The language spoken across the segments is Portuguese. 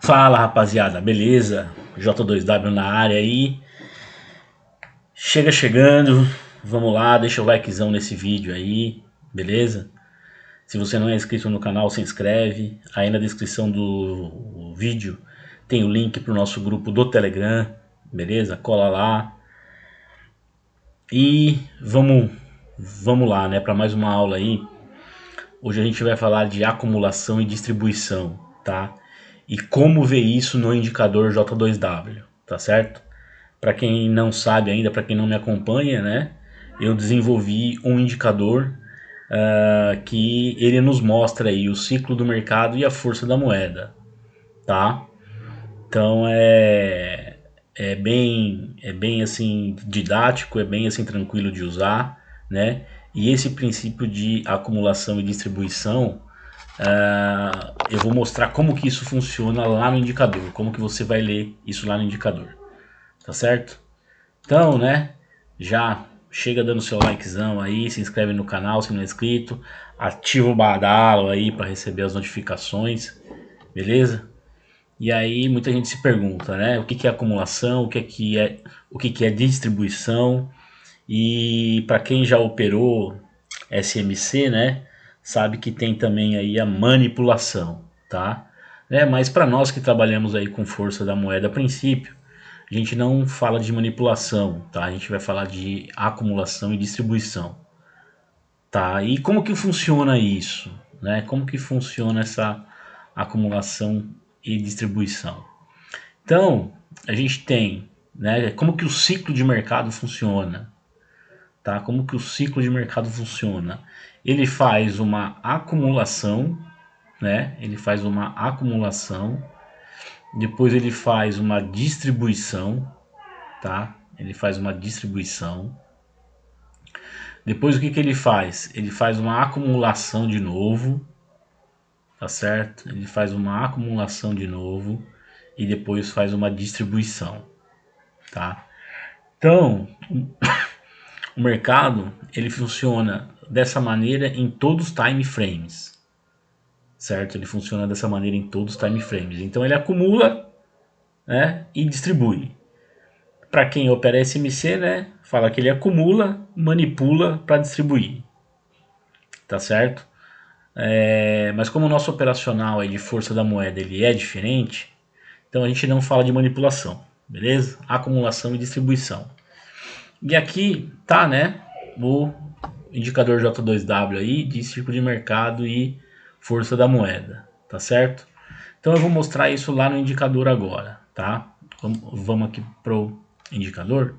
Fala rapaziada, beleza? J2W na área aí. Chega chegando, vamos lá, deixa o likezão nesse vídeo aí, beleza? Se você não é inscrito no canal, se inscreve. Aí na descrição do vídeo tem o link pro nosso grupo do Telegram, beleza? Cola lá. E vamos lá, né, para mais uma aula aí. Hoje a gente vai falar de acumulação e distribuição, tá? E como ver isso no indicador J2W, tá certo? Para quem não sabe ainda, para quem não me acompanha, né? Eu desenvolvi um indicador que ele nos mostra aí o ciclo do mercado e a força da moeda, tá? Então é bem assim didático, é bem assim tranquilo de usar, né? E esse princípio de acumulação e distribuição, eu vou mostrar como que isso funciona lá no indicador, como que você vai ler isso lá no indicador, tá certo? Então, né, já chega dando seu likezão aí, se inscreve no canal se não é inscrito, ativa o badalo aí para receber as notificações, beleza? E aí muita gente se pergunta, né, o que que é acumulação, o que que é distribuição, e para quem já operou SMC, né, sabe que tem também aí a manipulação, tá? Mas para nós que trabalhamos aí com força da moeda a princípio, a gente não fala de manipulação, tá? A gente vai falar de acumulação e distribuição, tá? E como que funciona isso, né? Como que funciona essa acumulação e distribuição? Então, a gente tem, né, como que o ciclo de mercado funciona, tá? Como que o ciclo de mercado funciona? Ele faz uma acumulação, né? Ele faz uma acumulação, depois ele faz uma distribuição, tá? Ele faz uma distribuição. Depois o que que ele faz? Ele faz uma acumulação de novo, tá certo? Ele faz uma acumulação de novo e depois faz uma distribuição, tá? Então, o mercado ele funciona dessa maneira em todos os time frames, certo? Ele funciona dessa maneira em todos os time frames. Então ele acumula, né, e distribui. Para quem opera SMC, né, fala que ele acumula, manipula para distribuir, tá certo? Mas como o nosso operacional aí de força da moeda ele é diferente, então a gente não fala de manipulação, beleza? Acumulação e distribuição. E aqui tá, né, o indicador J2W aí de ciclo de mercado e força da moeda, tá certo? Então eu vou mostrar isso lá no indicador agora, tá? Vamos aqui pro indicador,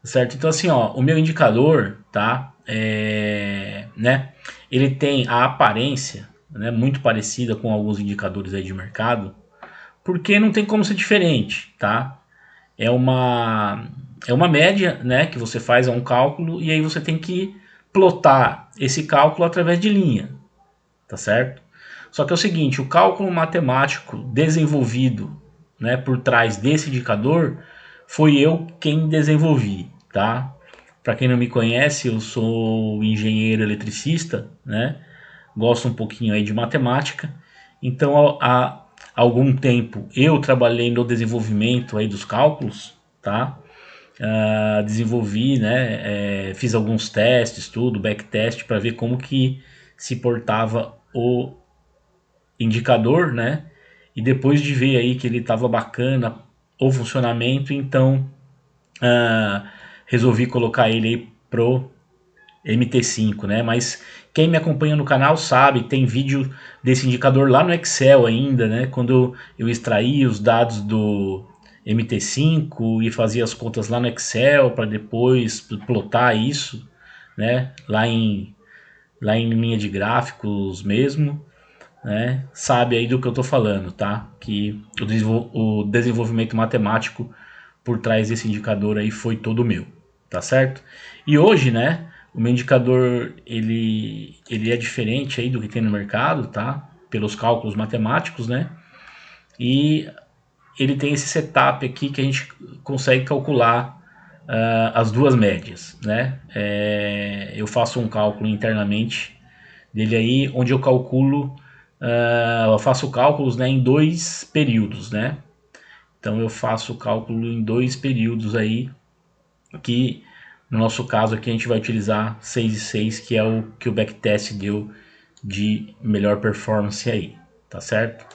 certo? Então assim, ó, o meu indicador, tá? Né? Ele tem a aparência, né, muito parecida com alguns indicadores aí de mercado, porque não tem como ser diferente, tá? É uma é uma média, né, que você faz um cálculo e aí você tem que plotar esse cálculo através de linha, tá certo? Só que é o seguinte, o cálculo matemático desenvolvido, né, por trás desse indicador foi eu quem desenvolvi, tá? Para quem não me conhece, eu sou engenheiro eletricista, né? Gosto um pouquinho aí de matemática. Então, há algum tempo eu trabalhei no desenvolvimento aí dos cálculos, tá? Desenvolvi, né? Fiz alguns testes, tudo, backtest para ver como que se portava o indicador, né? E depois de ver aí que ele estava bacana o funcionamento, então resolvi colocar ele aí pro MT5, né? Mas quem me acompanha no canal sabe, tem vídeo desse indicador lá no Excel ainda, né? Quando eu extraí os dados do MT5 e fazia as contas lá no Excel para depois plotar isso, né? Lá em linha de gráficos mesmo, né? Sabe aí do que eu tô falando, tá? Que o desenvolvimento matemático por trás desse indicador aí foi todo meu, tá certo? E hoje, né, o meu indicador ele é diferente aí do que tem no mercado, tá? Pelos cálculos matemáticos, né? E ele tem esse setup aqui que a gente consegue calcular as duas médias, né? Eu faço um cálculo internamente dele aí, onde eu calculo eu faço cálculos, né, em 2 períodos, né? Então eu faço o cálculo em 2 períodos aí, que no nosso caso aqui a gente vai utilizar 6 e 6, que é o que o backtest deu de melhor performance aí, tá certo?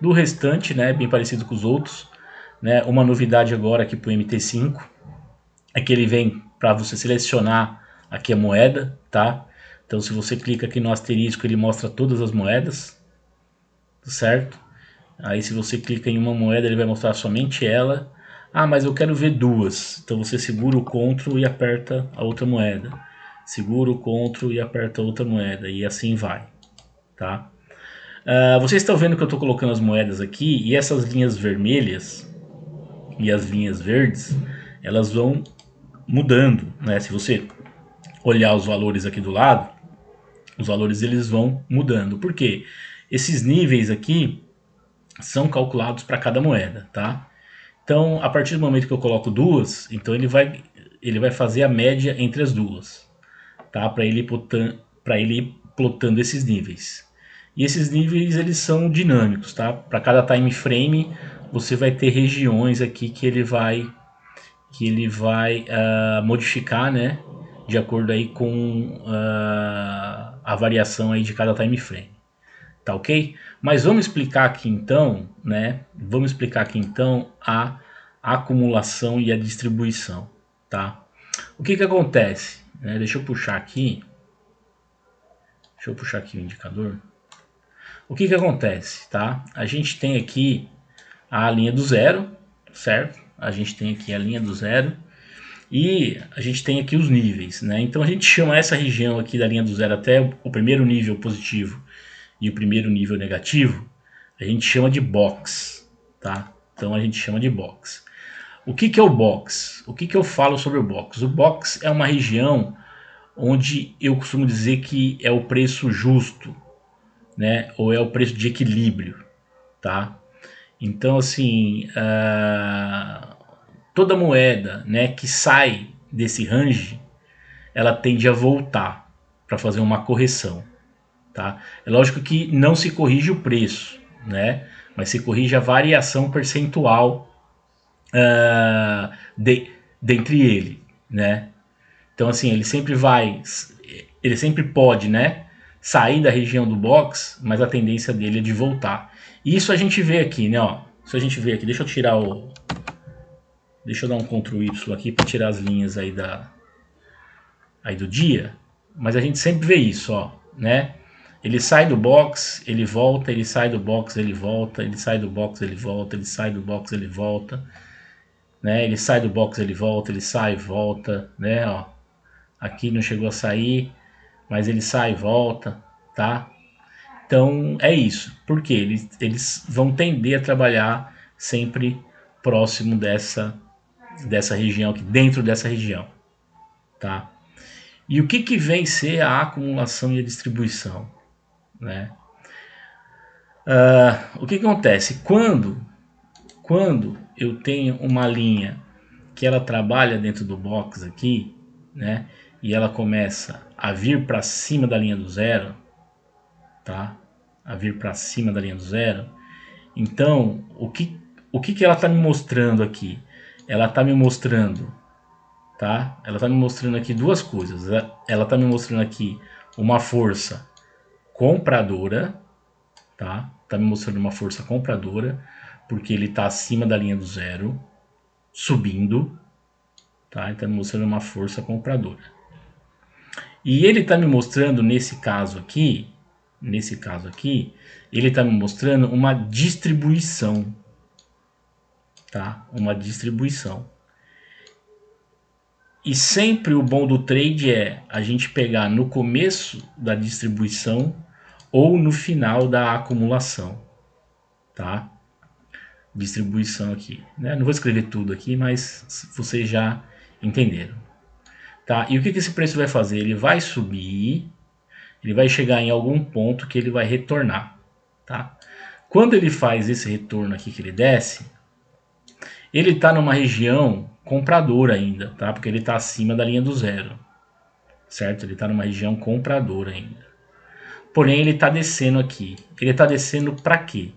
Do restante, né, bem parecido com os outros, né? Uma novidade agora aqui para o MT5 é que ele vem para você selecionar aqui a moeda, tá? Então se você clica aqui no asterisco, ele mostra todas as moedas, certo? Aí se você clica em uma moeda, ele vai mostrar somente ela. Ah, mas eu quero ver duas. Então você segura o CTRL e aperta a outra moeda. Segura o CTRL e aperta a outra moeda. E assim vai, tá? Vocês estão vendo que eu estou colocando as moedas aqui, e essas linhas vermelhas e as linhas verdes, elas vão mudando, né? Se você olhar os valores aqui do lado, os valores eles vão mudando. Por quê? Esses níveis aqui são calculados para cada moeda, tá? Então, a partir do momento que eu coloco duas, então ele vai fazer a média entre as duas, tá? Para ele ir plotando esses níveis. E esses níveis eles são dinâmicos, tá? Para cada time frame você vai ter regiões aqui que ele vai modificar, né? De acordo aí com a variação aí de cada time frame. Tá ok? Mas vamos explicar aqui então, né? Vamos explicar aqui então a acumulação e a distribuição, tá? O que acontece? Né? Deixa eu puxar aqui o indicador. O que acontece, tá? A gente tem aqui a linha do zero, certo? A gente tem aqui a linha do zero e a gente tem aqui os níveis, né? Então a gente chama essa região aqui da linha do zero até o primeiro nível positivo e o primeiro nível negativo, a gente chama de box, tá? Então a gente chama de box. O que é o box? O que eu falo sobre o box? O box é uma região onde eu costumo dizer que é o preço justo, né? Ou é o preço de equilíbrio, tá? Então assim, toda moeda, né, que sai desse range, ela tende a voltar para fazer uma correção. Tá? É lógico que não se corrige o preço, né? Mas se corrige a variação percentual dentre ele, né? Então assim, ele sempre pode, né, sair da região do box, mas a tendência dele é de voltar. E isso a gente vê aqui, né? Ó, isso a gente vê aqui. Deixa eu dar um Ctrl Y aqui para tirar as linhas aí do dia, mas a gente sempre vê isso, ó, né? Ele sai do box, ele volta, ele sai do box, ele volta, ele sai do box, ele volta, ele sai do box, ele volta, né? Ele sai do box, ele volta, ele sai e volta, né? Ó, aqui não chegou a sair, mas ele sai e volta, tá? Então é isso. Porque eles vão tender a trabalhar sempre próximo dessa região aqui, dentro dessa região, tá? E o que vem ser a acumulação e a distribuição, né? O que acontece? Quando eu tenho uma linha que ela trabalha dentro do box aqui, né? E ela começa a vir para cima da linha do zero, tá? A vir para cima da linha do zero. Então, o que ela está me mostrando aqui? Ela está me mostrando, tá? Ela está me mostrando aqui duas coisas. Ela está me mostrando aqui uma força compradora, tá? Tá me mostrando uma força compradora, porque ele está acima da linha do zero, subindo, tá? Ele tá me mostrando uma força compradora. E ele está me mostrando nesse caso aqui, ele está me mostrando uma distribuição, tá? Uma distribuição. E sempre o bom do trade é a gente pegar no começo da distribuição ou no final da acumulação, tá? Distribuição aqui, né? Não vou escrever tudo aqui, mas vocês já entenderam, tá? E o que esse preço vai fazer? Ele vai subir, ele vai chegar em algum ponto que ele vai retornar, tá? Quando ele faz esse retorno aqui que ele desce, ele está numa região compradora ainda, tá? Porque ele está acima da linha do zero, certo? Ele está numa região compradora ainda. porém ele está descendo aqui. Ele está descendo para quê?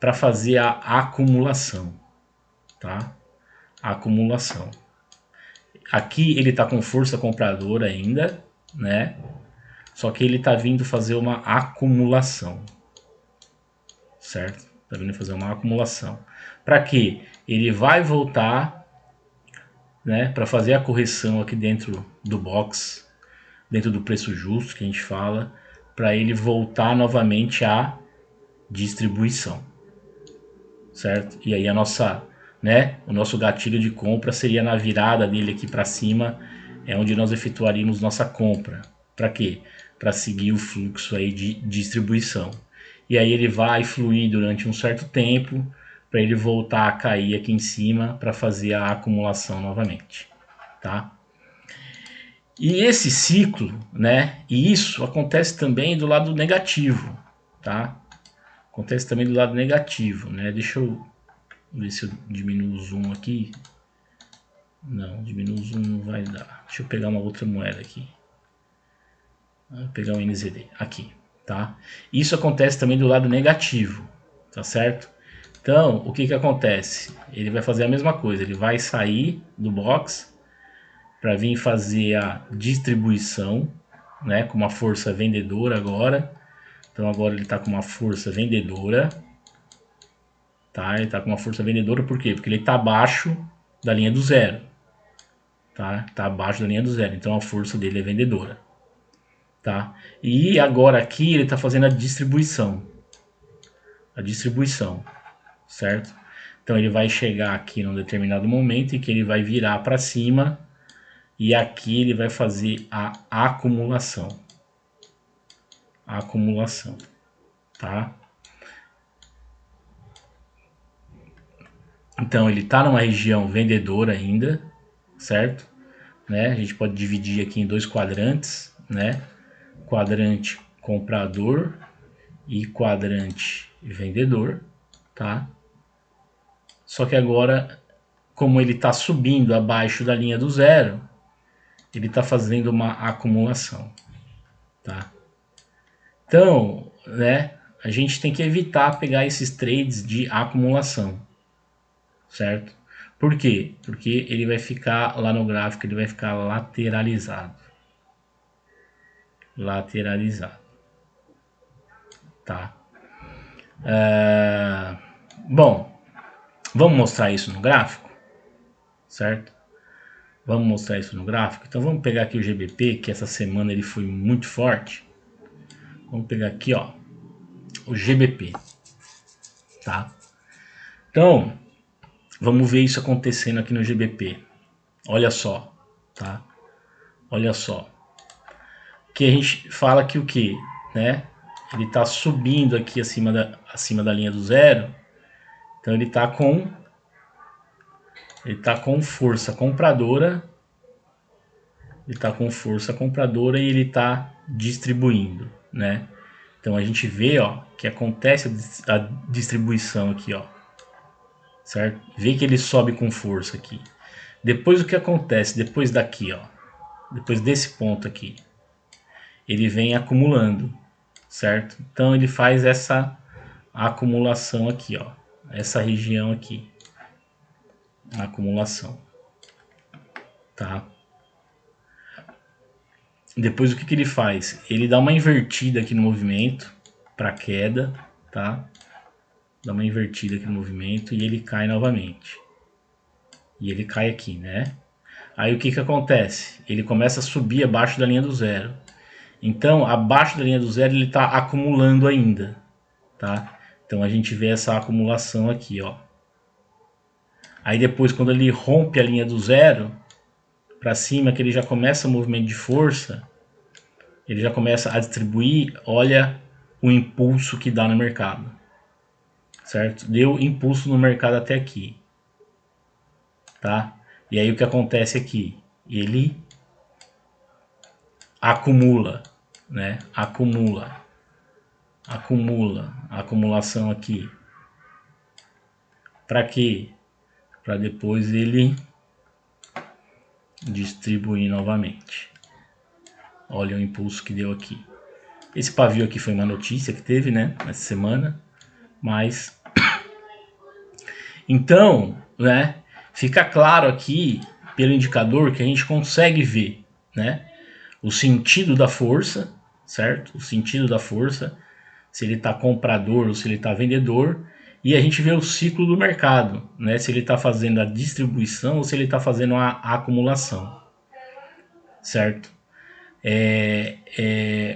Para fazer a acumulação, tá? A acumulação. Aqui ele está com força compradora ainda, né? Só que ele está vindo fazer uma acumulação, certo? Está vindo fazer uma acumulação. Para quê? Ele vai voltar, né? Para fazer a correção aqui dentro do box, dentro do preço justo que a gente fala, para ele voltar novamente à distribuição, certo? E aí a nossa, né? O nosso gatilho de compra seria na virada dele aqui para cima, é onde nós efetuaríamos nossa compra. Para quê? Para seguir o fluxo aí de distribuição. E aí ele vai fluir durante um certo tempo para ele voltar a cair aqui em cima para fazer a acumulação novamente, tá? E esse ciclo, né? E isso acontece também do lado negativo, tá? Acontece também do lado negativo, né? Deixa eu ver se eu diminuo o zoom aqui. Não, diminuo o zoom não vai dar. Deixa eu pegar uma outra moeda aqui. Vou pegar o NZD aqui, tá? Isso acontece também do lado negativo, tá certo? Então, o que que acontece? Ele vai fazer a mesma coisa, ele vai sair do box para vir fazer a distribuição, né, com uma força vendedora agora. Então agora ele está com uma força vendedora, tá? Ele está com uma força vendedora por quê? Porque ele está abaixo da linha do zero, tá? Está abaixo da linha do zero, então a força dele é vendedora, tá? E agora aqui ele está fazendo a distribuição, certo? Então ele vai chegar aqui num determinado momento em que ele vai virar para cima e aqui ele vai fazer a acumulação, tá? Então ele está numa região vendedora ainda, certo? Né? A gente pode dividir aqui em dois quadrantes, né? Quadrante comprador e quadrante vendedor, tá? Só que agora, como ele está subindo abaixo da linha do zero, ele está fazendo uma acumulação, tá? Então, né? A gente tem que evitar pegar esses trades de acumulação, certo? Por quê? Porque ele vai ficar lá no gráfico, ele vai ficar lateralizado. Tá? Bom, vamos mostrar isso no gráfico, certo? Vamos mostrar isso no gráfico. Então vamos pegar aqui o GBP, que essa semana ele foi muito forte. Vamos pegar aqui, ó, o GBP, tá? Então, vamos ver isso acontecendo aqui no GBP. Olha só, tá? Olha só. Que a gente fala que o que, né? Ele está subindo aqui acima da linha do zero. Então ele está com força compradora. Ele está com força compradora e ele está distribuindo, né? Então a gente vê, ó, que acontece a distribuição aqui, ó, certo? Vê que ele sobe com força aqui. Depois o que acontece? Depois daqui, ó, depois desse ponto aqui, ele vem acumulando, certo? Então ele faz essa acumulação aqui, ó, essa região aqui, a acumulação, tá? Depois o que ele faz? Ele dá uma invertida aqui no movimento para queda, tá? Dá uma invertida aqui no movimento e ele cai novamente. E ele cai aqui, né? Aí o que acontece? Ele começa a subir abaixo da linha do zero. Então, abaixo da linha do zero ele está acumulando ainda, tá? Então a gente vê essa acumulação aqui, ó. Aí depois, quando ele rompe a linha do zero para cima, que ele já começa o movimento de força, ele já começa a distribuir, olha o impulso que dá no mercado, certo? Deu impulso no mercado até aqui, tá? E aí o que acontece aqui? Ele acumula, né? Acumula, acumulação aqui. Para quê? Para depois ele distribuir novamente. Olha o impulso que deu aqui, Esse pavio aqui foi uma notícia que teve, né, nessa semana, mas então, né, fica claro aqui pelo indicador que a gente consegue ver, né, o sentido da força, certo? O sentido da força, se ele está comprador ou se ele está vendedor, e a gente vê o ciclo do mercado, né, se ele está fazendo a distribuição ou se ele está fazendo a acumulação, certo?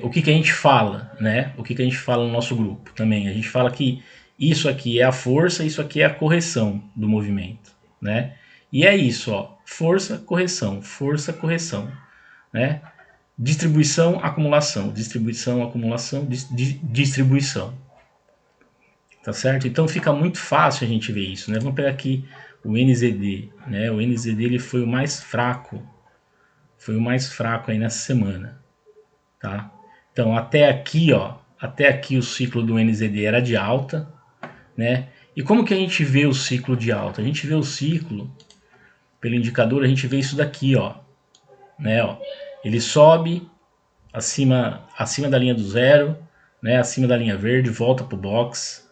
O que a gente fala, né? O que a gente fala no nosso grupo também? A gente fala que isso aqui é a força, isso aqui é a correção do movimento, né? E é isso, ó, força, correção, né? Distribuição, acumulação, distribuição, tá certo? Então fica muito fácil a gente ver isso, né? Vamos pegar aqui o NZD, né? O NZD ele foi o mais fraco aí nessa semana, tá? Então até aqui, ó, até aqui o ciclo do NZD era de alta, né? E como que a gente vê o ciclo de alta? A gente vê o ciclo pelo indicador, a gente vê isso daqui, ó, né? Ó, ele sobe acima da linha do zero, né? Acima da linha verde, volta pro box,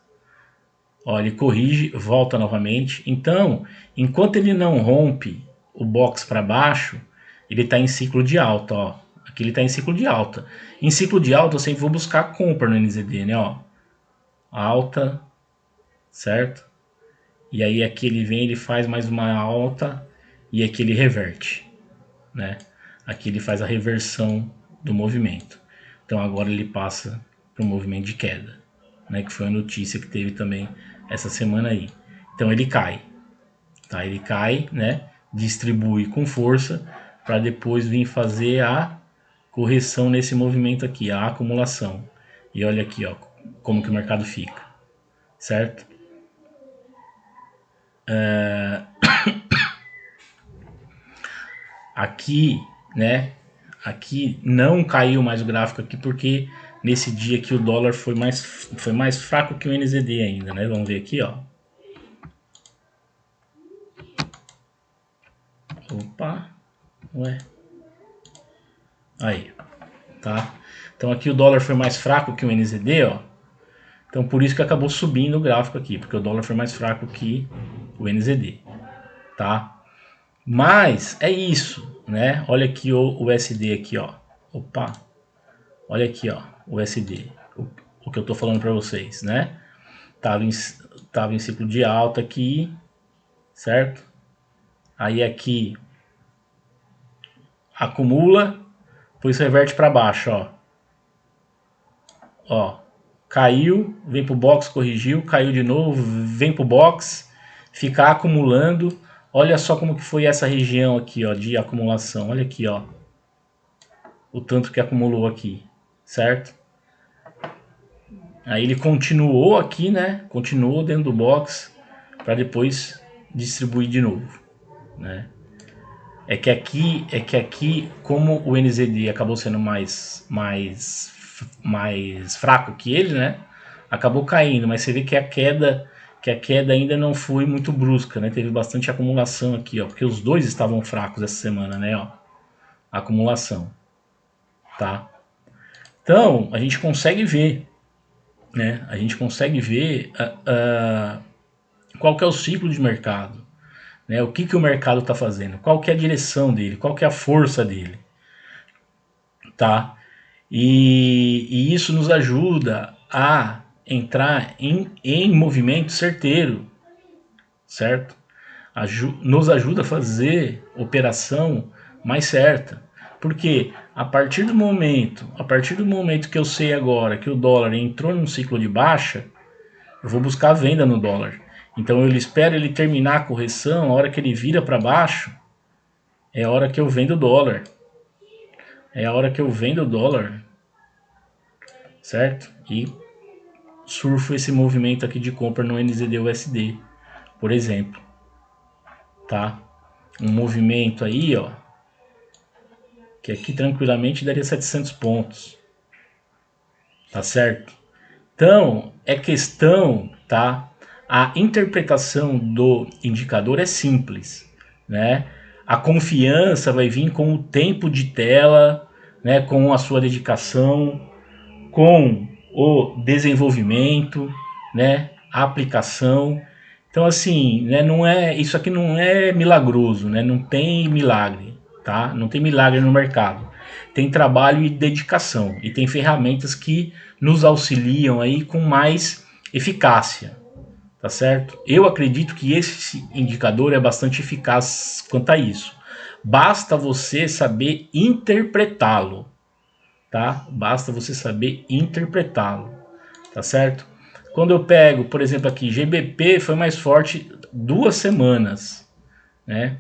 ó, ele corrige, volta novamente. Então, enquanto ele não rompe o box para baixo, ele está em ciclo de alta, ó. Aqui ele está em ciclo de alta. Em ciclo de alta eu sempre vou buscar compra no NZD, né, ó. Alta, certo? E aí aqui ele vem, ele faz mais uma alta e aqui ele reverte, né? Aqui ele faz a reversão do movimento. Então agora ele passa para o movimento de queda, né? Que foi a notícia que teve também essa semana aí. Então ele cai, tá? Ele cai, né? Distribui com força para depois vir fazer a correção nesse movimento aqui, a acumulação. E olha aqui, ó, como que o mercado fica, certo? Aqui, né? Aqui não caiu mais o gráfico aqui porque nesse dia que o dólar foi mais fraco que o NZD ainda, né? Vamos ver aqui, ó. Opa, ué. Aí, tá? Então aqui o dólar foi mais fraco que o NZD, ó. Então por isso que acabou subindo o gráfico aqui, porque o dólar foi mais fraco que o NZD, tá? Mas é isso, né? Olha aqui o USD aqui, ó. Opa. Olha aqui, ó, o USD. O que eu tô falando para vocês, né? Tava em ciclo de alta aqui, certo? Aí aqui acumula, depois reverte para baixo, ó. Ó, caiu, vem pro box, corrigiu, caiu de novo, vem pro box, fica acumulando. Olha só como que foi essa região aqui, ó, de acumulação. Olha aqui, ó, o tanto que acumulou aqui, certo? Aí ele continuou aqui, né? Continuou dentro do box para depois distribuir de novo, né? É que aqui, como o NZD acabou sendo mais fraco que ele, né? Acabou caindo, mas você vê que a queda ainda não foi muito brusca, né? Teve bastante acumulação aqui, ó, porque os dois estavam fracos essa semana, né? Ó, acumulação, tá? Então a gente consegue ver, né? A gente consegue ver qual que é o ciclo de mercado, né? O que o mercado está fazendo, qual que é a direção dele, qual que é a força dele, tá? E isso nos ajuda a entrar em movimento certeiro, certo? Nos ajuda a fazer operação mais certa. Porque a partir do momento que eu sei agora que o dólar entrou num ciclo de baixa, eu vou buscar a venda no dólar. Então eu espero ele terminar a correção, a hora que ele vira para baixo, é a hora que eu vendo o dólar. É a hora que eu vendo o dólar, certo? E surfo esse movimento aqui de compra no NZD-USD, por exemplo, tá? Um movimento aí, ó, que aqui tranquilamente daria 700 pontos, tá certo? Então, é questão, tá? A interpretação do indicador é simples, né? A confiança vai vir com o tempo de tela, né? Com a sua dedicação, com o desenvolvimento, né, a aplicação. Então assim, né, não é, isso aqui não é milagroso, né, não tem milagre, tá? Não tem milagre no mercado. Tem trabalho e dedicação e tem ferramentas que nos auxiliam aí com mais eficácia, tá certo? Eu acredito que esse indicador é bastante eficaz quanto a isso. Basta você saber interpretá-lo, tá? Basta você saber interpretá-lo, tá certo? Quando eu pego, por exemplo, aqui, GBP foi mais forte 2 semanas, né?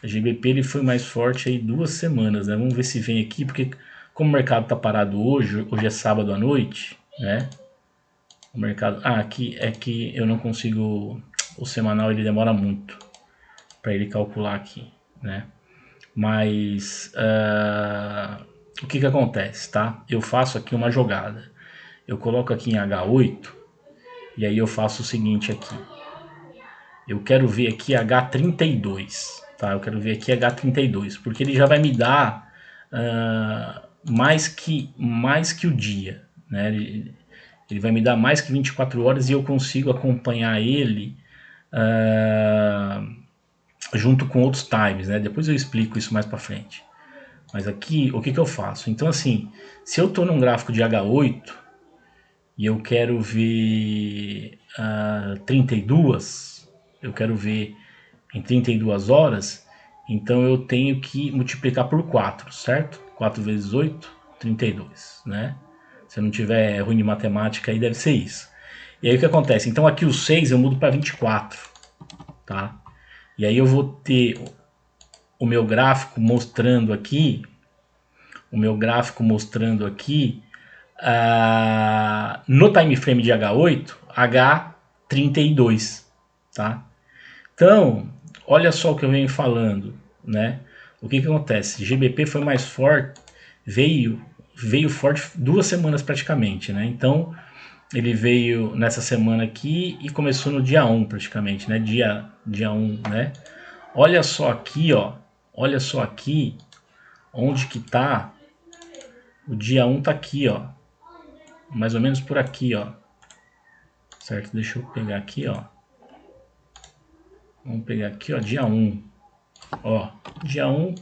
A GBP ele foi mais forte aí 2 semanas, né? Vamos ver se vem aqui, porque como o mercado tá parado hoje é sábado à noite, né? O mercado, aqui é que eu não consigo, o semanal ele demora muito para ele calcular aqui, né? Mas o que acontece, tá? Eu faço aqui uma jogada. Eu coloco aqui em H8 e aí eu faço o seguinte aqui. Eu quero ver aqui H32, tá? Eu quero ver aqui H32, porque ele já vai me dar mais que o dia, né? Ele vai me dar mais que 24 horas e eu consigo acompanhar ele junto com outros times, né? Depois eu explico isso mais para frente. Mas aqui, o que eu faço? Então, assim, se eu estou num gráfico de H8 e eu quero ver 32, eu quero ver em 32 horas, então eu tenho que multiplicar por 4, certo? 4 vezes 8, 32, né? Se eu não tiver ruim de matemática, aí deve ser isso. E aí o que acontece? Então aqui o 6 eu mudo para 24, tá? E aí eu vou ter o meu gráfico mostrando aqui, no time frame de H8, H32, tá? Então, olha só o que eu venho falando, né? O que acontece? GBP foi mais forte, veio forte 2 semanas praticamente, né? Então, ele veio nessa semana aqui e começou no dia 1 praticamente, né? Dia 1, né? Olha só aqui, ó. Olha só aqui onde que tá. O dia 1 tá aqui, ó. Mais ou menos por aqui, ó. Certo? Deixa eu pegar aqui, ó. Vamos pegar aqui, ó, dia 1. Ó, dia 1,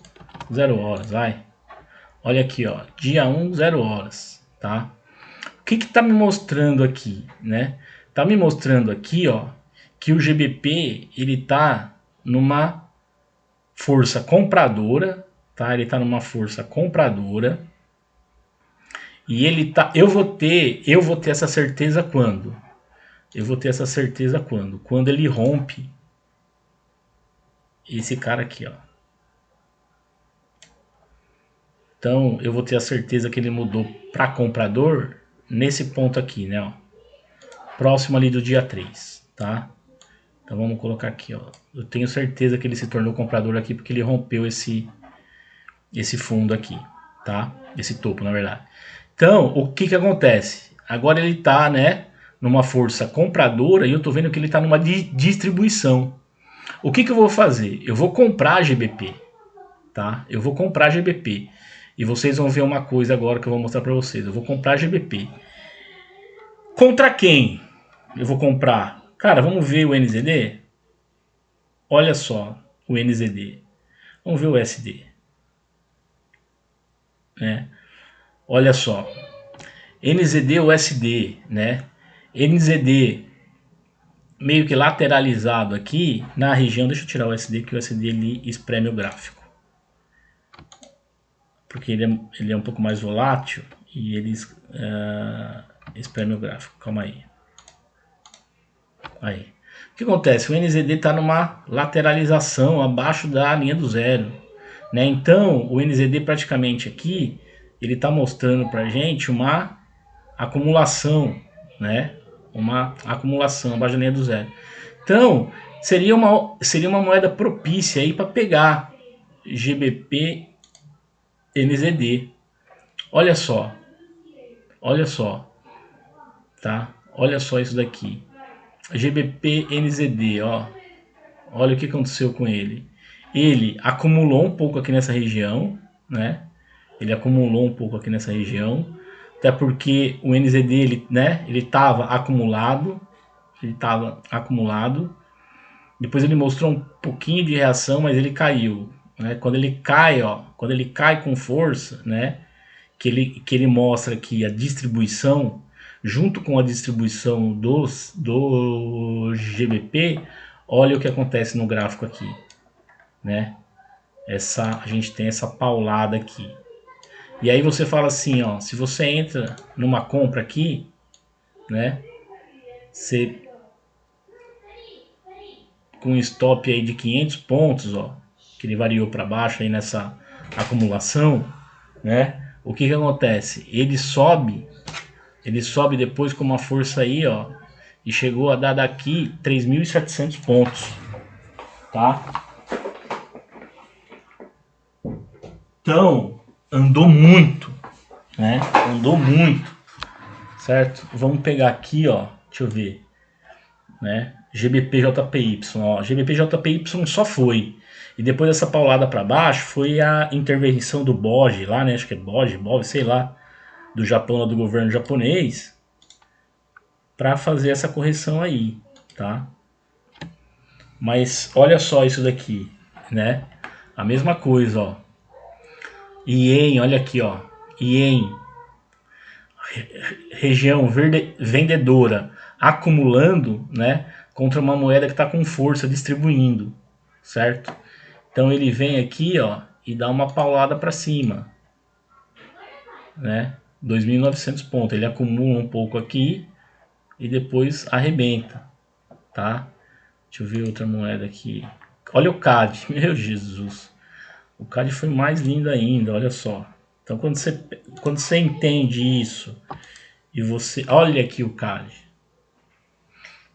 0 horas, vai. Olha aqui, ó, dia 1, 0 horas, tá? O que tá me mostrando aqui, né? Tá me mostrando aqui, ó, que o GBP, ele tá numa força compradora, tá? Ele tá numa força compradora. E ele tá, eu vou ter essa certeza quando? Eu vou ter essa certeza quando? Quando ele rompe esse cara aqui, ó. Então, eu vou ter a certeza que ele mudou para comprador nesse ponto aqui, né? Ó, próximo ali do dia 3, tá? Então, vamos colocar aqui, ó. Eu tenho certeza que ele se tornou comprador aqui porque ele rompeu esse fundo aqui, tá? Esse topo, na verdade. Então, o que acontece? Agora ele tá, né, numa força compradora e eu tô vendo que ele tá numa distribuição. O que eu vou fazer? Eu vou comprar GBP, tá? Eu vou comprar GBP. E vocês vão ver uma coisa agora que eu vou mostrar para vocês. Eu vou comprar GBP. Contra quem eu vou comprar? Cara, vamos ver o NZD? Olha só o NZD. Vamos ver o SD. Né? Olha só. NZD ou SD, né? NZD meio que lateralizado aqui na região. Deixa eu tirar o SD, que o SD ele espreme o gráfico. Porque ele é um pouco mais volátil e ele espreme o gráfico. Calma aí. Aí. O que acontece? O NZD está numa lateralização abaixo da linha do zero, né? Então, o NZD praticamente aqui, ele está mostrando para a gente uma acumulação, né? Uma acumulação abaixo da linha do zero. Então, seria uma moeda propícia aí para pegar GBP NZD. Olha só, tá? Olha só isso daqui. GBP NZD, ó. Olha o que aconteceu com ele. Ele acumulou um pouco aqui nessa região, né? Ele acumulou um pouco aqui nessa região até porque o NZD, ele, né, ele estava acumulado, depois ele mostrou um pouquinho de reação, mas ele caiu, né? Quando ele cai, ó, quando ele cai com força, né, que ele mostra que a distribuição, junto com a distribuição do GBP, olha o que acontece no gráfico aqui, né? A gente tem essa paulada aqui. E aí você fala assim, ó, se você entra numa compra aqui, né, você com um stop aí de 500 pontos, ó, que ele variou para baixo aí nessa acumulação, né? O que acontece? Ele sobe depois com uma força aí, ó, e chegou a dar daqui 3.700 pontos, tá? Então, andou muito, né? Andou muito, certo? Vamos pegar aqui, ó, deixa eu ver, né? GBPJPY, ó, GBPJPY só foi. E depois dessa paulada para baixo foi a intervenção do BOJ lá, né? Acho que é BOJ, sei lá, do Japão, lá do governo japonês, para fazer essa correção aí, tá? Mas olha só isso daqui, né? A mesma coisa, ó. Ien, olha aqui, ó. Ien, região vendedora, acumulando, né? Contra uma moeda que está com força, distribuindo, certo? Então ele vem aqui, ó, e dá uma paulada para cima, né? 2.900 pontos. Ele acumula um pouco aqui e depois arrebenta, tá? Deixa eu ver outra moeda aqui. Olha o CAD, meu Jesus. O CAD foi mais lindo ainda, olha só. Então quando você entende isso e você... Olha aqui o CAD.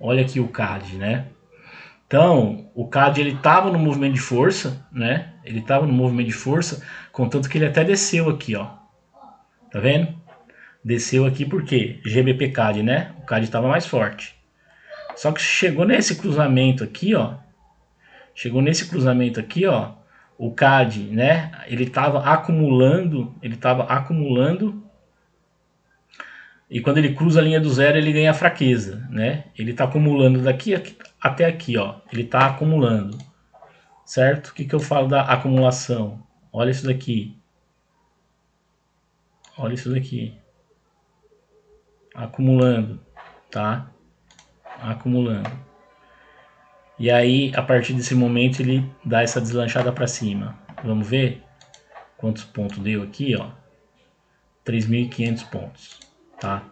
Olha aqui o CAD, né? Então, o CAD ele estava no movimento de força, né? Ele estava no movimento de força, contanto que ele até desceu aqui, ó. Tá vendo? Desceu aqui por quê? GBP CAD, né? O CAD estava mais forte. Só que chegou nesse cruzamento aqui, ó. Chegou nesse cruzamento aqui, ó. O CAD, né? Ele estava acumulando. E quando ele cruza a linha do zero, ele ganha fraqueza, né? Ele está acumulando daqui até aqui, ó. Ele está acumulando, certo? O que eu falo da acumulação? Olha isso daqui. Olha isso daqui. Acumulando, tá? Acumulando. E aí, a partir desse momento, ele dá essa deslanchada para cima. Vamos ver quantos pontos deu aqui, ó. 3.500 pontos, tá?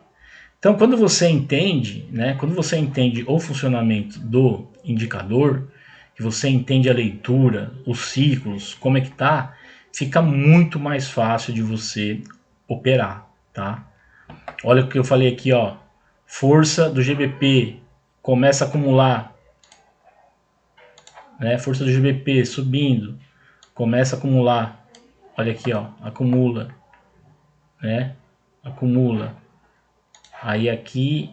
Então, quando você entende, né? Quando você entende o funcionamento do indicador, que você entende a leitura, os ciclos, como é que tá, fica muito mais fácil de você operar, tá? Olha o que eu falei aqui, ó. Força do GBP começa a acumular, né? Força do GBP subindo, começa a acumular. Olha aqui, ó, acumula, né? Acumula. Aí aqui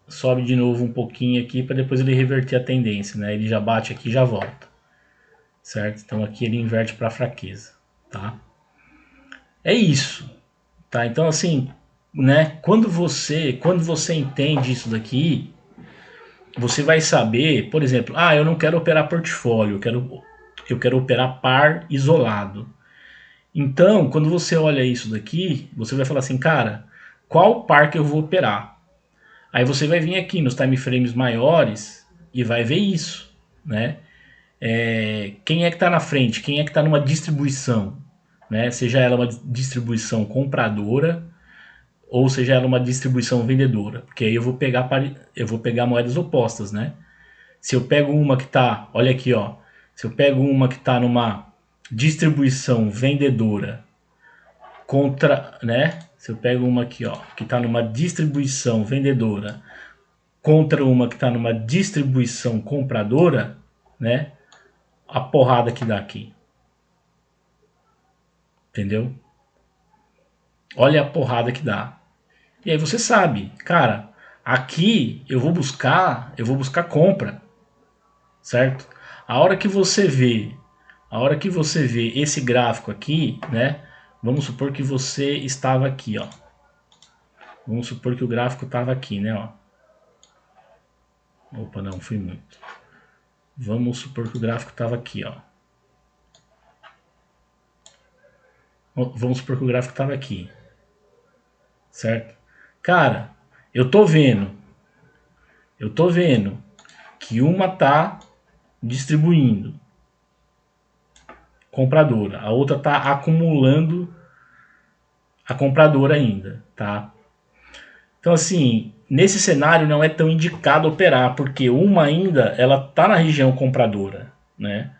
sobe de novo um pouquinho aqui para depois ele reverter a tendência, né? Ele já bate aqui e já volta, certo? Então aqui ele inverte para fraqueza, tá? É isso, tá? Então assim, né? Quando você entende isso daqui, você vai saber, por exemplo, eu não quero operar portfólio, eu quero operar par isolado. Então, quando você olha isso daqui, você vai falar assim, cara, qual par que eu vou operar? Aí você vai vir aqui nos time frames maiores e vai ver isso, né? Quem é que está na frente? Quem é que está numa distribuição? Né? Seja ela uma distribuição compradora ou seja ela uma distribuição vendedora. Porque aí eu vou pegar moedas opostas, né? Se eu pego uma que está, olha aqui, ó. Se eu pego uma que está numa distribuição vendedora contra, né? Se eu pego uma aqui, ó, que está numa distribuição vendedora contra uma que está numa distribuição compradora, né? A porrada que dá aqui. Entendeu? Olha a porrada que dá. E aí você sabe, cara, aqui eu vou buscar compra, certo? A hora que você vê esse gráfico aqui, né? Vamos supor que você estava aqui, ó. Vamos supor que o gráfico estava aqui, né? Ó. Opa, não, fui muito. Vamos supor que o gráfico estava aqui, ó. Vamos supor que o gráfico estava aqui. Certo? Cara, eu tô vendo que uma tá distribuindo compradora, a outra tá acumulando a compradora ainda, tá? Então assim, nesse cenário não é tão indicado operar, porque uma ainda ela tá na região compradora, né?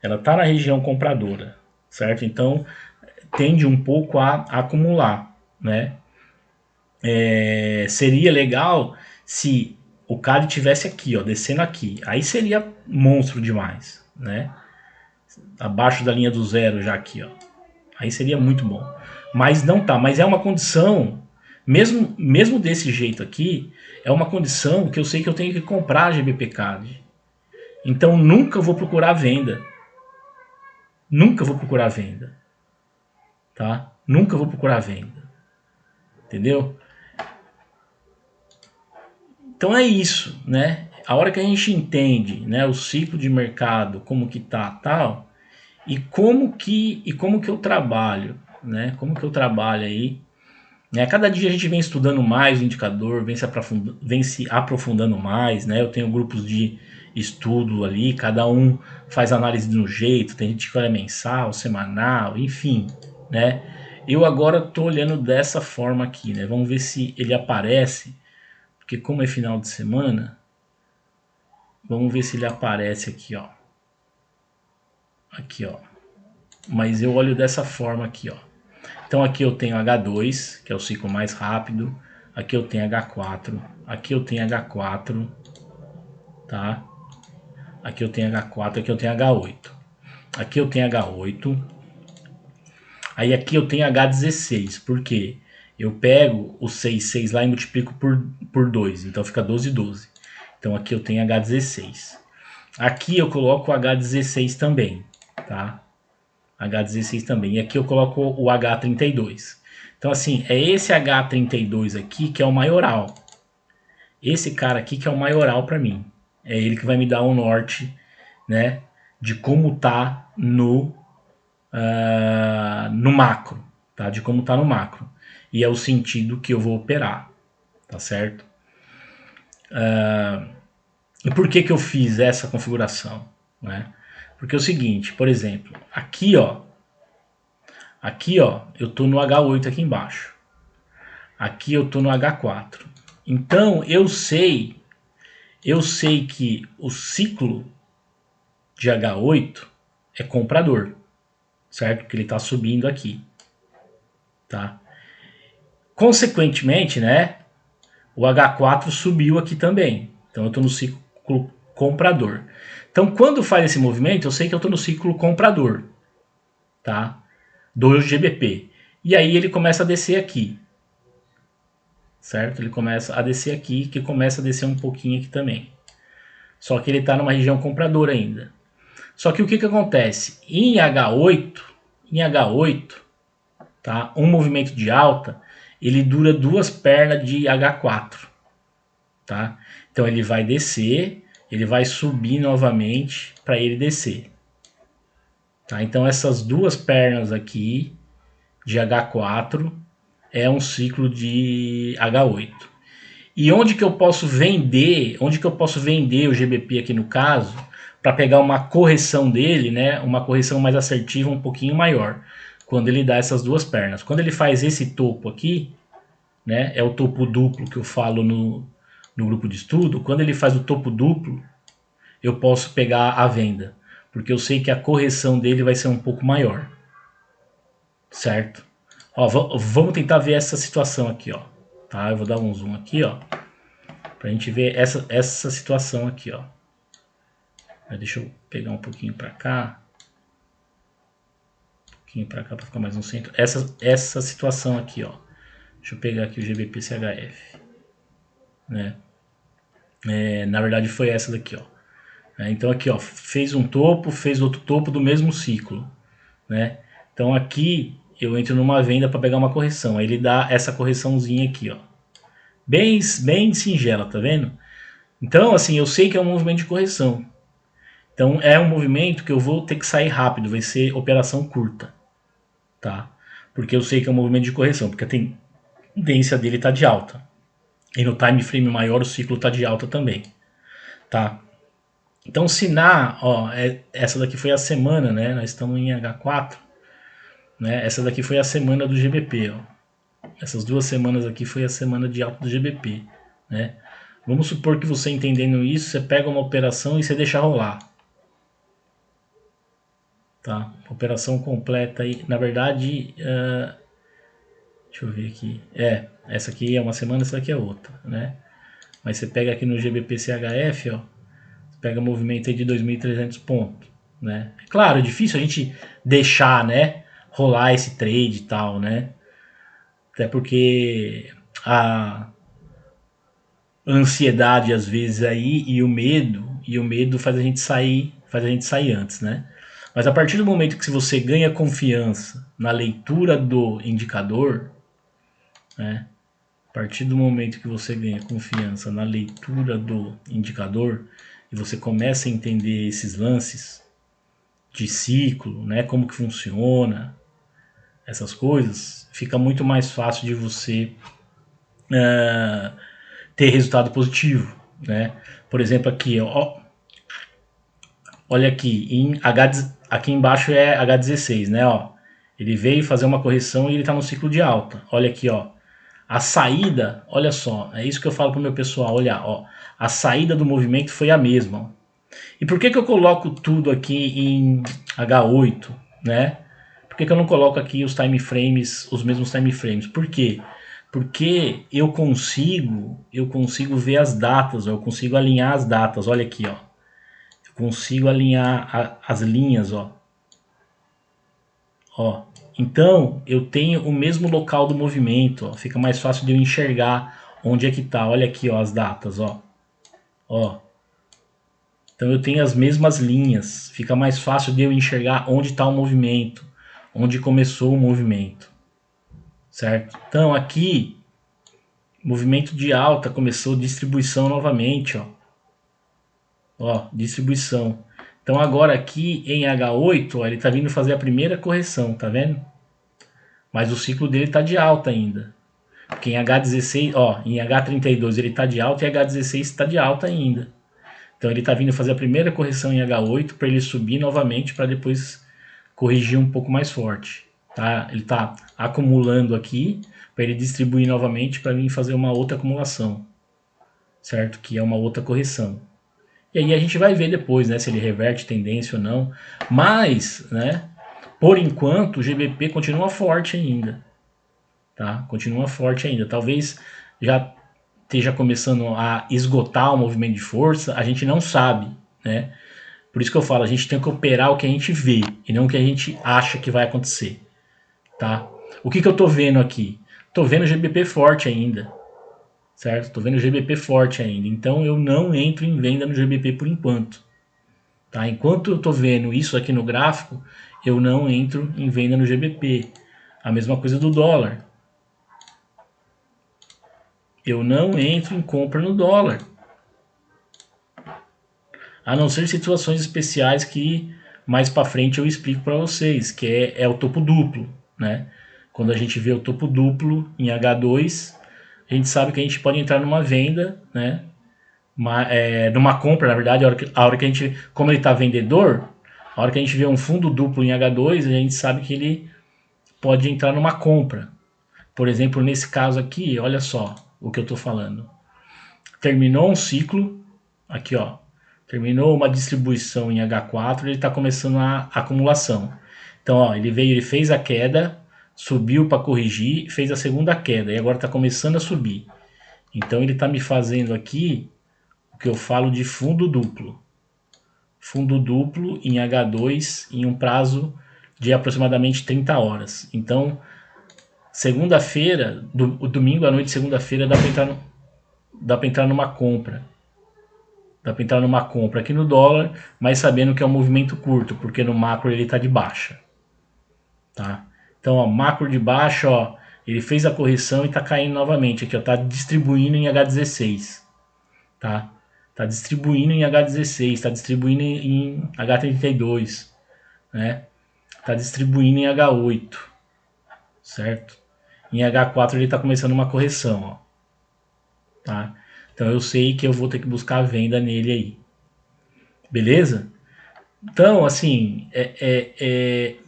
Ela tá na região compradora, certo? Então tende um pouco a acumular, né? Seria legal se o CAD tivesse aqui, ó, descendo aqui. Aí seria monstro demais, né? Abaixo da linha do zero já aqui, ó. Aí seria muito bom. Mas não tá, mas é uma condição, mesmo desse jeito aqui, é uma condição que eu sei que eu tenho que comprar a GBP CAD. Então nunca vou procurar venda. Nunca vou procurar venda. Tá? Nunca vou procurar venda. Entendeu? Então é isso, né? A hora que a gente entende, né, o ciclo de mercado, como que tá, tal, e como que eu trabalho, né? Como que eu trabalho aí, né? Cada dia a gente vem estudando mais o indicador, vem se aprofundando mais, né? Eu tenho grupos de estudo ali, cada um faz análise de um jeito, tem gente que olha mensal, semanal, enfim, né? Eu agora tô olhando dessa forma aqui, né? Vamos ver se ele aparece, porque como é final de semana, vamos ver se ele aparece aqui, ó. Aqui, ó. Mas eu olho dessa forma aqui, ó. Então aqui eu tenho H2, que é o ciclo mais rápido. Aqui eu tenho H4. Aqui eu tenho H4. Tá? Aqui eu tenho H4. Aqui eu tenho H8. Aqui eu tenho H8. Aí aqui eu tenho H16. Por quê? Eu pego o 6 lá e multiplico por 2. Então fica 12, 12. Então aqui eu tenho H16. Aqui eu coloco o H16 também. Tá? H16 também. E aqui eu coloco o H32. Então, assim, é esse H32 aqui que é o maioral. Esse cara aqui que é o maioral para mim. É ele que vai me dar o norte, né, de como tá no macro, tá? De como tá no macro. E é o sentido que eu vou operar, tá certo? E por que que eu fiz essa configuração, né? Porque é o seguinte, por exemplo, aqui, ó, eu tô no H8 aqui embaixo. Aqui eu tô no H4. Então eu sei que o ciclo de H8 é comprador, certo? Porque ele está subindo aqui, tá? Consequentemente, né? O H4 subiu aqui também. Então eu estou no ciclo comprador. Então quando faz esse movimento, eu sei que eu estou no ciclo comprador, tá? Do GBP. E aí ele começa a descer aqui, certo? Ele começa a descer aqui, que começa a descer um pouquinho aqui também. Só que ele está numa região compradora ainda. Só que o que que acontece? Em H8, tá? Um movimento de alta, ele dura duas pernas de H4, tá? Então ele vai descer, ele vai subir novamente para ele descer. Tá? Então essas duas pernas aqui de H4 é um ciclo de H8. E onde que eu posso vender? Onde que eu posso vender o GBP aqui no caso, para pegar uma correção dele, né? Uma correção mais assertiva, um pouquinho maior, quando ele dá essas duas pernas. Quando ele faz esse topo aqui, né? É o topo duplo que eu falo no grupo de estudo. Quando ele faz o topo duplo, eu posso pegar a venda, porque eu sei que a correção dele vai ser um pouco maior, certo? Ó, vamos tentar ver essa situação aqui, ó. Tá? Eu vou dar um zoom aqui, ó, pra gente ver essa situação aqui, ó. Deixa eu pegar um pouquinho pra cá. Um pouquinho pra cá pra ficar mais no centro. Essa situação aqui, ó. Deixa eu pegar aqui o GBP-CHF. Né? Na verdade foi essa daqui, ó. Então aqui, ó, fez um topo, fez outro topo do mesmo ciclo, né? Então aqui eu entro numa venda para pegar uma correção. Aí ele dá essa correçãozinha aqui, ó. bem singela, tá vendo? Então, assim, eu sei que é um movimento de correção. Então, é um movimento que eu vou ter que sair rápido, vai ser operação curta, tá? Porque eu sei que é um movimento de correção, porque a tendência dele está de alta. E no time frame maior o ciclo está de alta também, tá? Então, se essa daqui foi a semana, né? Nós estamos em H4, né? Essa daqui foi a semana do GBP, ó. Essas 2 semanas aqui foi a semana de alta do GBP, né? Vamos supor que você entendendo isso, você pega uma operação e você deixa rolar, tá? Operação completa aí, na verdade, deixa eu ver aqui. Essa aqui é uma semana, essa aqui é outra, né? Mas você pega aqui no GBP-CHF, ó, você pega movimento aí de 2.300 pontos, né? É claro, é difícil a gente deixar, né, rolar esse trade e tal, né? Até porque a ansiedade às vezes aí e o medo faz a gente sair antes, né? Mas a partir do momento que você ganha confiança na leitura do indicador, né? A partir do momento que você ganha confiança na leitura do indicador e você começa a entender esses lances de ciclo, né, como que funciona, essas coisas, fica muito mais fácil de você ter resultado positivo, né? Por exemplo, aqui, ó, olha aqui, aqui embaixo é H16, né? Ó, ele veio fazer uma correção e ele está no ciclo de alta. Olha aqui, ó, a saída, olha só, é isso que eu falo para o meu pessoal, olha, ó, a saída do movimento foi a mesma. Ó. E por que eu coloco tudo aqui em H8, né? Por que eu não coloco aqui os time frames, os mesmos time frames? Por quê? Porque eu consigo ver as datas, ó, eu consigo alinhar as datas, olha aqui, ó. Eu consigo alinhar as linhas, ó. Ó, então eu tenho o mesmo local do movimento, ó, fica mais fácil de eu enxergar onde é que tá. Olha aqui, ó, as datas, ó. Ó. Então eu tenho as mesmas linhas, fica mais fácil de eu enxergar onde está o movimento, onde começou o movimento, certo? Então aqui, movimento de alta, começou distribuição novamente, ó. Ó, distribuição. Então agora aqui em H8, ó, ele está vindo fazer a primeira correção, tá vendo? Mas o ciclo dele está de alta ainda. Porque em H16, ó, em H32 ele está de alta e H16 está de alta ainda. Então ele está vindo fazer a primeira correção em H8 para ele subir novamente para depois corrigir um pouco mais forte. Tá? Ele está acumulando aqui para ele distribuir novamente para vir fazer uma outra acumulação, certo? Que é uma outra correção. E aí a gente vai ver depois, né, se ele reverte tendência ou não. Mas, né, por enquanto o GBP continua forte ainda. Tá? Continua forte ainda. Talvez já esteja começando a esgotar o movimento de força, a gente não sabe, né? Por isso que eu falo, a gente tem que operar o que a gente vê e não o que a gente acha que vai acontecer, tá? O que eu tô vendo aqui? Tô vendo o GBP forte ainda, certo? Tô vendo o GBP forte ainda, então eu não entro em venda no GBP por enquanto, tá? Enquanto eu tô vendo isso aqui no gráfico, eu não entro em venda no GBP. A mesma coisa do dólar. Eu não entro em compra no dólar. A não ser situações especiais que mais para frente eu explico para vocês, que é o topo duplo, né? Quando a gente vê o topo duplo em H2, a gente sabe que a gente pode entrar numa venda, né? Numa compra, na verdade, a hora que a gente, como ele está vendedor, a hora que a gente vê um fundo duplo em H2, a gente sabe que ele pode entrar numa compra. Por exemplo, nesse caso aqui, olha só o que eu estou falando. Terminou um ciclo, aqui ó, terminou uma distribuição em H4, ele está começando a acumulação. Então, ó, ele fez a queda, subiu para corrigir, fez a segunda queda e agora está começando a subir. Então, ele está me fazendo aqui o que eu falo de fundo duplo. Fundo duplo em H2 em um prazo de aproximadamente 30 horas. Então, segunda-feira, domingo à noite, segunda-feira, dá para entrar numa compra. Dá para entrar numa compra aqui no dólar, mas sabendo que é um movimento curto, porque no macro ele está de baixa. Tá? Então, ó, macro de baixa, ó, Ele fez a correção e está caindo novamente aqui, ó, tá distribuindo em H16, tá? Tá distribuindo em H16, tá distribuindo em H32, né? Tá distribuindo em H8, certo? Em H4 ele tá começando uma correção, ó, tá? Então eu sei que eu vou ter que buscar a venda nele aí, beleza? Então, assim,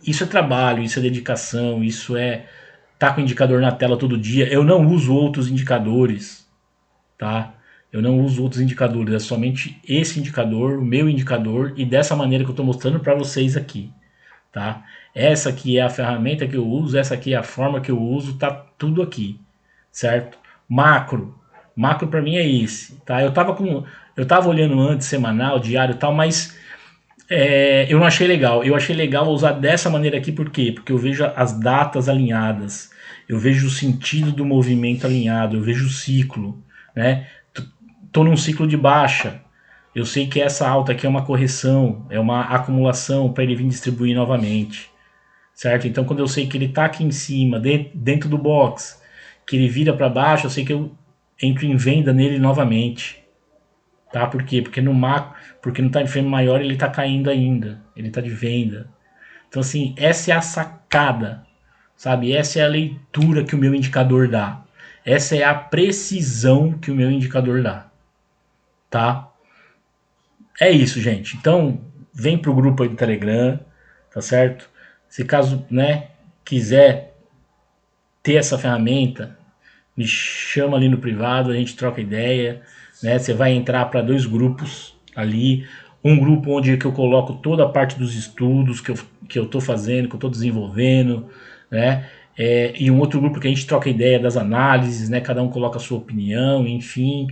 isso é trabalho, isso é dedicação, isso é tá com o indicador na tela todo dia. Eu não uso outros indicadores, tá? Eu não uso outros indicadores, é somente esse indicador, o meu indicador, e dessa maneira que eu estou mostrando para vocês aqui, tá? Essa aqui é a ferramenta que eu uso, essa aqui é a forma que eu uso, tá tudo aqui, certo? Macro para mim é esse, tá? Eu tava olhando antes semanal, diário e tal, mas eu não achei legal. Eu achei legal usar dessa maneira aqui, por quê? Porque eu vejo as datas alinhadas, eu vejo o sentido do movimento alinhado, eu vejo o ciclo, né? Tô num ciclo de baixa. Eu sei que essa alta aqui é uma correção, é uma acumulação para ele vir distribuir novamente, certo? Então, quando eu sei que ele tá aqui em cima, dentro do box, que ele vira para baixo, eu sei que eu entro em venda nele novamente. Tá? Por quê? Porque no time frame maior ele está caindo ainda, ele está de venda. Então assim, essa é a sacada, sabe? Essa é a leitura que o meu indicador dá. Essa é a precisão que o meu indicador dá, tá? É isso, gente. Então, vem pro grupo aí do Telegram, tá certo? Se caso, né, quiser ter essa ferramenta, me chama ali no privado, a gente troca ideia, né? Você vai entrar para dois grupos ali, um grupo onde que eu coloco toda a parte dos estudos que eu tô fazendo, que eu tô desenvolvendo, né? E um outro grupo que a gente troca ideia das análises, né? Cada um coloca a sua opinião, enfim,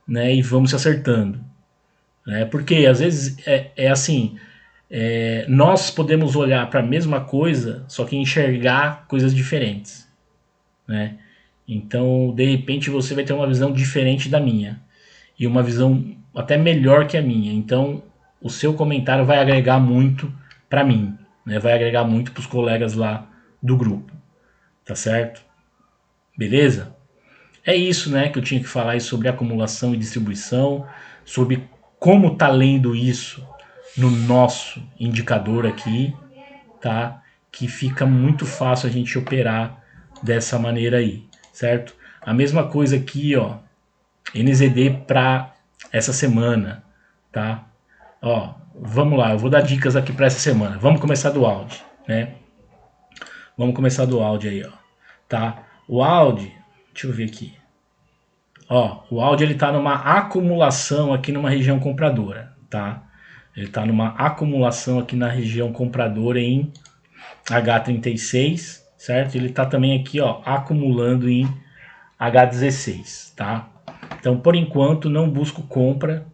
né? E vamos se acertando, né? Porque às vezes assim, nós podemos olhar para a mesma coisa, só que enxergar coisas diferentes, né? Então, de repente, você vai ter uma visão diferente da minha e uma visão até melhor que a minha. Então, o seu comentário vai agregar muito para mim, né? Vai agregar muito para os colegas lá do grupo, tá certo? Beleza? É isso, né, que eu tinha que falar aí sobre acumulação e distribuição, sobre como tá lendo isso no nosso indicador aqui, tá? Que fica muito fácil a gente operar dessa maneira aí, certo? A mesma coisa aqui, ó, NZD para essa semana, tá? Ó, vamos lá, eu vou dar dicas aqui para essa semana. Vamos começar do Audi, né? Vamos começar do Audi aí, ó, tá? O Audi, deixa eu ver aqui. Ó, o Audi ele tá numa acumulação aqui numa região compradora, tá? Ele tá numa acumulação aqui na região compradora em H36, certo? Ele tá também aqui, ó, acumulando em H16, tá? Então, por enquanto, não busco compra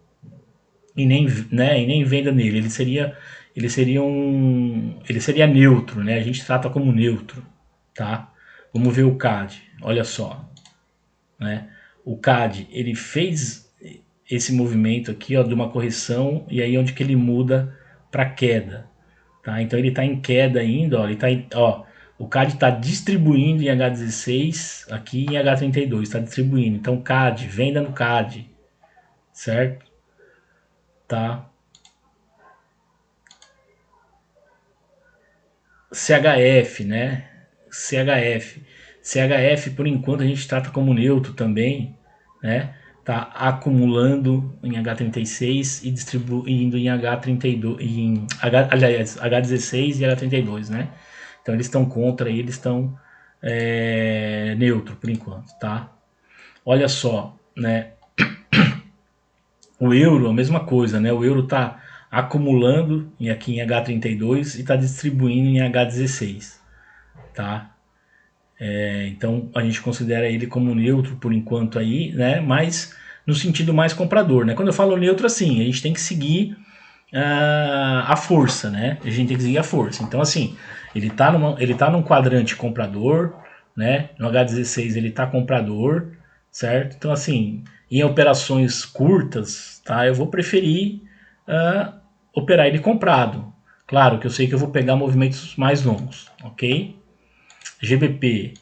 e nem, né, e nem venda nele. Ele seria neutro, né? A gente trata como neutro, tá? Vamos ver o CAD. Olha só, né? O CAD, ele fez esse movimento aqui, ó, de uma correção e aí onde que ele muda para queda, tá? Então ele está em queda ainda, ó, o CAD está distribuindo em H16 aqui em H32, está distribuindo. Então CAD, venda no CAD, certo? Tá? CHF, né? CHF por enquanto a gente trata como neutro também, né? Tá acumulando em H36 e distribuindo em H32, aliás, H16 e H32, né? Então eles estão contra e eles estão neutro por enquanto, tá? Olha só, né? O euro, a mesma coisa, né? O euro está acumulando aqui em H32 e está distribuindo em H16, tá? Então a gente considera ele como neutro por enquanto aí, né? Mas no sentido mais comprador, né? Quando eu falo neutro, assim, a gente tem que seguir a força, né? A gente tem que seguir a força. Então, assim, ele tá num quadrante comprador, né? No H16 ele tá comprador, certo? Então, assim, em operações curtas, tá? Eu vou preferir operar ele comprado. Claro que eu sei que eu vou pegar movimentos mais longos, ok? GBP.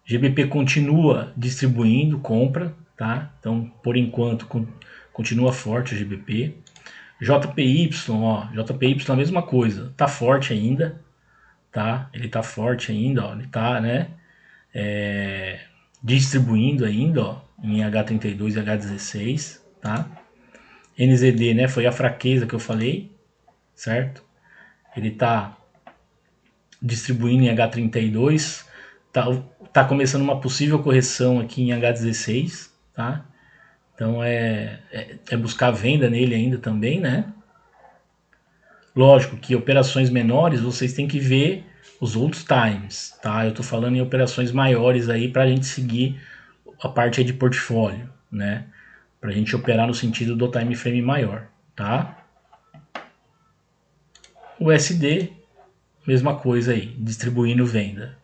GBP continua distribuindo compra, tá? Então, por enquanto, continua forte o GBP. JPY, ó, JPY a mesma coisa, tá forte ainda, tá? Ele tá forte ainda, ó, ele tá, né, distribuindo ainda, ó, em H32 e H16, tá? NZD, né, foi a fraqueza que eu falei, certo? Ele tá distribuindo em H32, tá começando uma possível correção aqui em H16, tá? Então é buscar venda nele ainda também, né? Lógico que operações menores vocês têm que ver os outros times, tá? Eu tô falando em operações maiores aí para a gente seguir a parte aí de portfólio, né? Para a gente operar no sentido do time frame maior, tá? O SD, mesma coisa aí, distribuindo venda,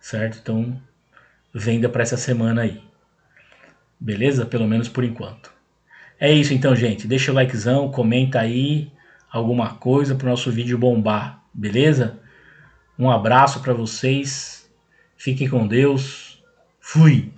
certo? Então, venda para essa semana aí, beleza? Pelo menos por enquanto. É isso então, gente. Deixa o likezão, comenta aí alguma coisa para o nosso vídeo bombar, beleza? Um abraço para vocês. Fiquem com Deus. Fui!